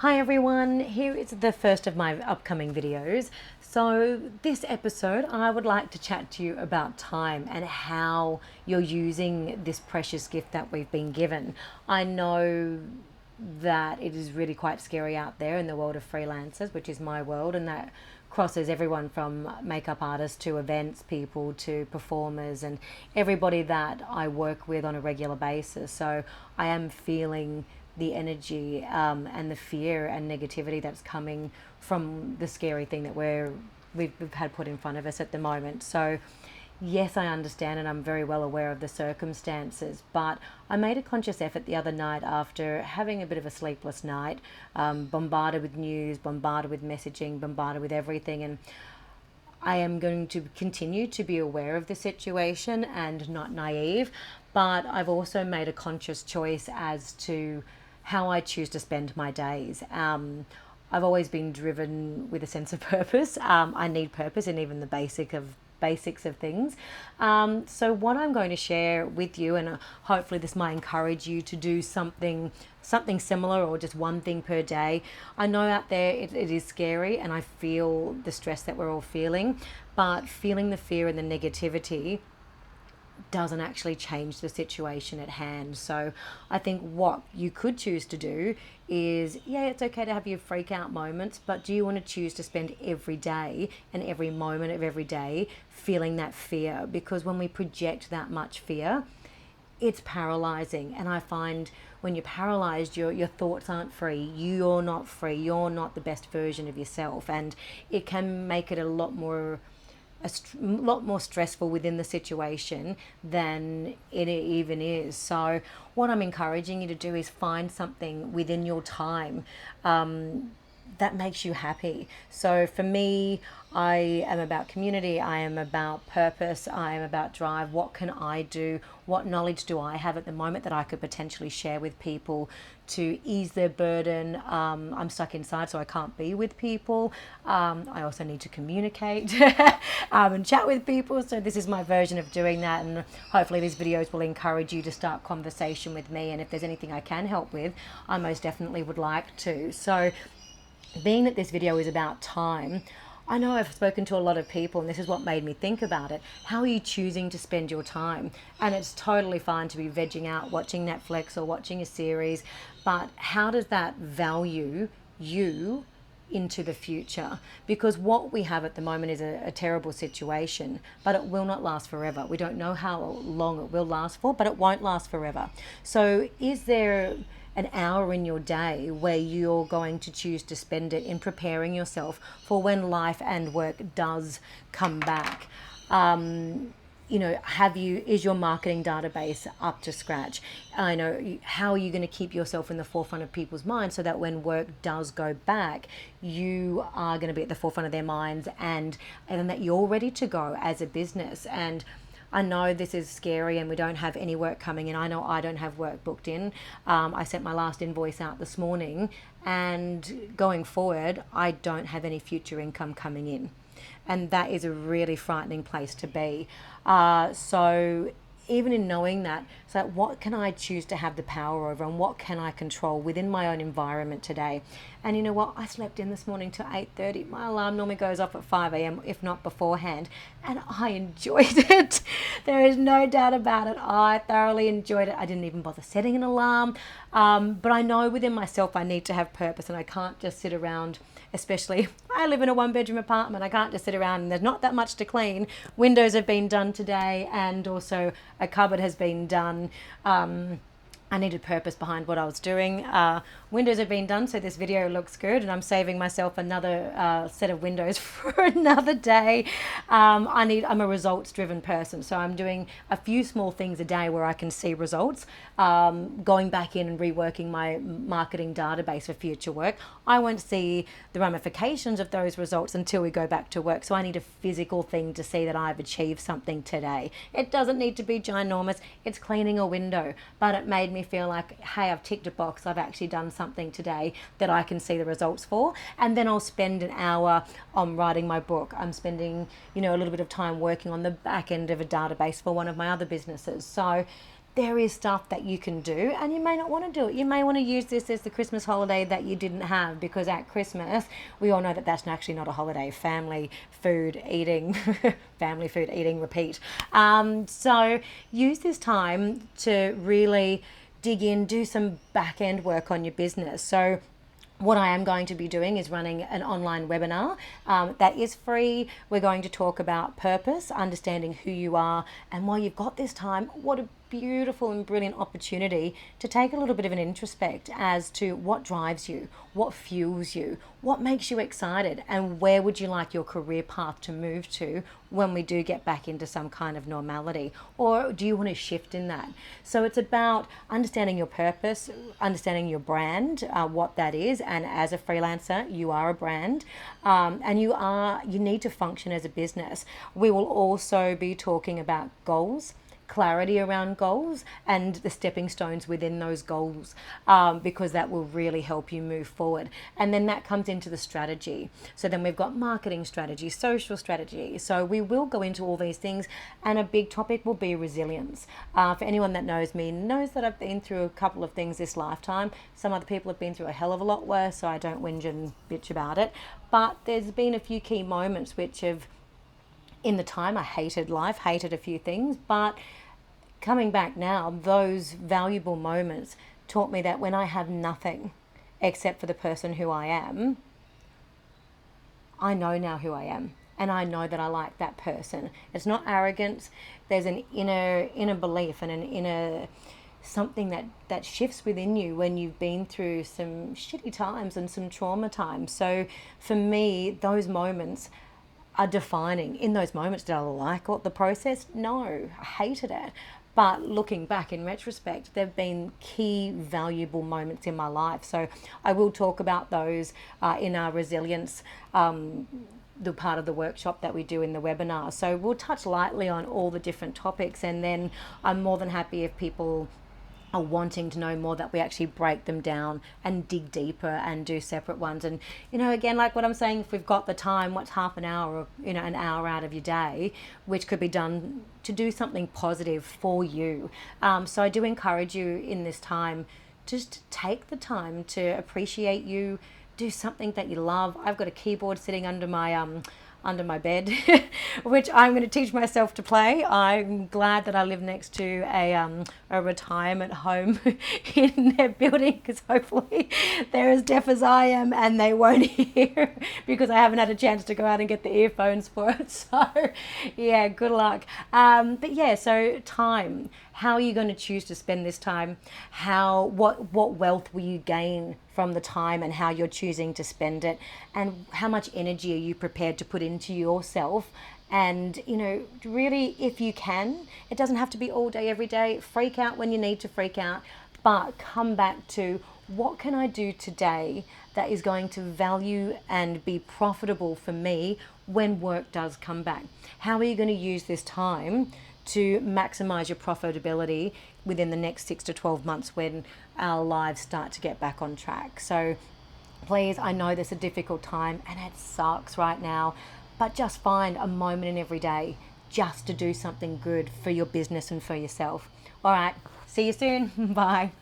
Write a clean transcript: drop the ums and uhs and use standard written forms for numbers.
Hi everyone, here is the first of my upcoming videos. So this episode I would like to chat to you about time and how you're using this precious gift that we've been given. I know that it is really quite scary out there in the world of freelancers, which is my world, and that crosses everyone from makeup artists to events people to performers and everybody that I work with on a regular basis. So I am feeling the energy and the fear and negativity that's coming from the scary thing that we've had put in front of us at the moment. So yes, I understand and I'm very well aware of the circumstances, but I made a conscious effort the other night after having a bit of a sleepless night, bombarded with news, bombarded with messaging, bombarded with everything, and I am going to continue to be aware of the situation and not naive, but I've also made a conscious choice as to how I choose to spend my days. I've always been driven with a sense of purpose. I need purpose in even the basics of things. So what I'm going to share with you, and hopefully this might encourage you to do something similar or just one thing per day. I know out there it is scary and I feel the stress that we're all feeling, but feeling the fear and the negativity doesn't actually change the situation at hand. So I think what you could choose to do is, yeah, it's okay to have your freak out moments, but do you want to choose to spend every day and every moment of every day feeling that fear? Because when we project that much fear, it's paralyzing. And I find when you're paralyzed, your thoughts aren't free. You're not free. You're not the best version of yourself. And it can make it a lot more stressful within the situation than it even is. So what I'm encouraging you to do is find something within your time that makes you happy. So for me, I am about community, I am about purpose, I am about drive. What can I do? What knowledge do I have at the moment that I could potentially share with people to ease their burden? I'm stuck inside, so I can't be with people. I also need to communicate and chat with people. So this is my version of doing that. And hopefully these videos will encourage you to start conversation with me. And if there's anything I can help with, I most definitely would like to. So being that this video is about time, I know I've spoken to a lot of people, and this is what made me think about it. How are you choosing to spend your time? And it's totally fine to be vegging out, watching Netflix or watching a series, but how does that value you into the future? Because what we have at the moment is a terrible situation, but it will not last forever. We don't know how long it will last for, but it won't last forever. So is there an hour in your day where you're going to choose to spend it in preparing yourself for when life and work does come back? Is your marketing database up to scratch? I know, how are you going to keep yourself in the forefront of people's minds so that when work does go back, you are going to be at the forefront of their minds, and that you're ready to go as a business. And I know this is scary and we don't have any work coming in. I know I don't have work booked in. I sent my last invoice out this morning, and going forward, I don't have any future income coming in. And that is a really frightening place to be. So even in knowing that, so what can I choose to have the power over, and what can I control within my own environment today? And you know what? I slept in this morning till 8:30. My alarm normally goes off at 5 a.m., if not beforehand, and I enjoyed it. There is no doubt about it. I thoroughly enjoyed it. I didn't even bother setting an alarm. But I know within myself I need to have purpose, and I can't just sit around. Especially, I live in a one-bedroom apartment. I can't just sit around and there's not that much to clean. Windows have been done today, and also a cupboard has been done. I needed purpose behind what I was doing. Windows have been done, so this video looks good, and I'm saving myself another set of windows for another day. I'm a results-driven person, so I'm doing a few small things a day where I can see results. Going back in and reworking my marketing database for future work, I won't see the ramifications of those results until we go back to work. So I need a physical thing to see that I've achieved something today. It doesn't need to be ginormous. It's cleaning a window, but it made me feel like, hey, I've ticked a box. I've actually done something today that I can see the results for. And then I'll spend an hour on writing my book. I'm spending, a little bit of time working on the back end of a database for one of my other businesses. So there is stuff that you can do, and you may not want to do it. You may want to use this as the Christmas holiday that you didn't have, because at Christmas we all know that that's actually not a holiday. Family food eating, family food eating, repeat. So use this time to really dig in, do some back end work on your business. So what I am going to be doing is running an online webinar that is free. We're going to talk about purpose, understanding who you are, and while you've got this time, what a beautiful and brilliant opportunity to take a little bit of an introspect as to what drives you, what fuels you, what makes you excited, and where would you like your career path to move to when we do get back into some kind of normality, or do you want to shift in that? So it's about understanding your purpose, understanding your brand, what that is, and as a freelancer you are a brand, and you need to function as a business. We will also be talking about goals, clarity around goals, and the stepping stones within those goals, because that will really help you move forward. And then that comes into the strategy. So then we've got marketing strategy, social strategy. So we will go into all these things, and a big topic will be resilience. For anyone that knows me knows that I've been through a couple of things this lifetime. Some other people have been through a hell of a lot worse, so I don't whinge and bitch about it. But there's been a few key moments which have, in the time, I hated life, hated a few things, but coming back now, those valuable moments taught me that when I have nothing except for the person who I am, I know now who I am, and I know that I like that person. It's not arrogance. There's an inner belief and an inner something that shifts within you when you've been through some shitty times and some trauma times. So for me, those moments are defining. In those moments, did I like the process? No, I hated it. But looking back in retrospect, there have been key valuable moments in my life. So I will talk about those in our resilience, the part of the workshop that we do in the webinar. So we'll touch lightly on all the different topics, and then I'm more than happy if people are wanting to know more, that we actually break them down and dig deeper and do separate ones. And again, like what I'm saying, if we've got the time, what's half an hour or an hour out of your day which could be done to do something positive for you. So I do encourage you in this time just to take the time to appreciate you, do something that you love. I've got a keyboard sitting under my bed, which I'm going to teach myself to play. I'm glad that I live next to a retirement home in their building, because hopefully they're as deaf as I am and they won't hear, because I haven't had a chance to go out and get the earphones for it. So yeah, good luck. But yeah, so time. How are you going to choose to spend this time? What wealth will you gain from the time and how you're choosing to spend it? And how much energy are you prepared to put into yourself? And, really, if you can, it doesn't have to be all day, every day. Freak out when you need to freak out, but come back to, what can I do today that is going to value and be profitable for me when work does come back? How are you going to use this time to maximize your profitability within the next 6 to 12 months when our lives start to get back on track? So please, I know this is a difficult time and it sucks right now, but just find a moment in every day just to do something good for your business and for yourself. All right, see you soon. Bye.